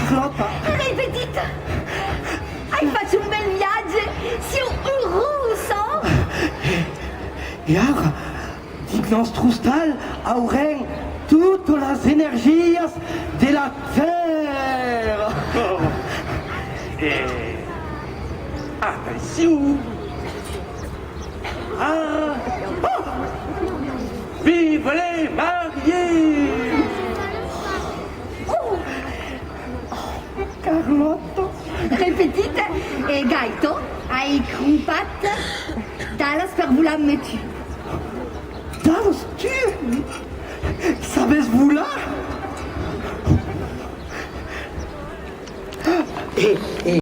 Carlotta. Ripetite! Hai fatto un bel viaggio! Siamo heureux, Ja, die Gnostrustal auren toutes les énergies de la Terre. Et attention. Ah. Oh. Vive les mariés. Oh. Carlotta. Ripetite! E Gaito, hai crumpat Dallas per voler me tu. Dallas, tu? Savez-vous là?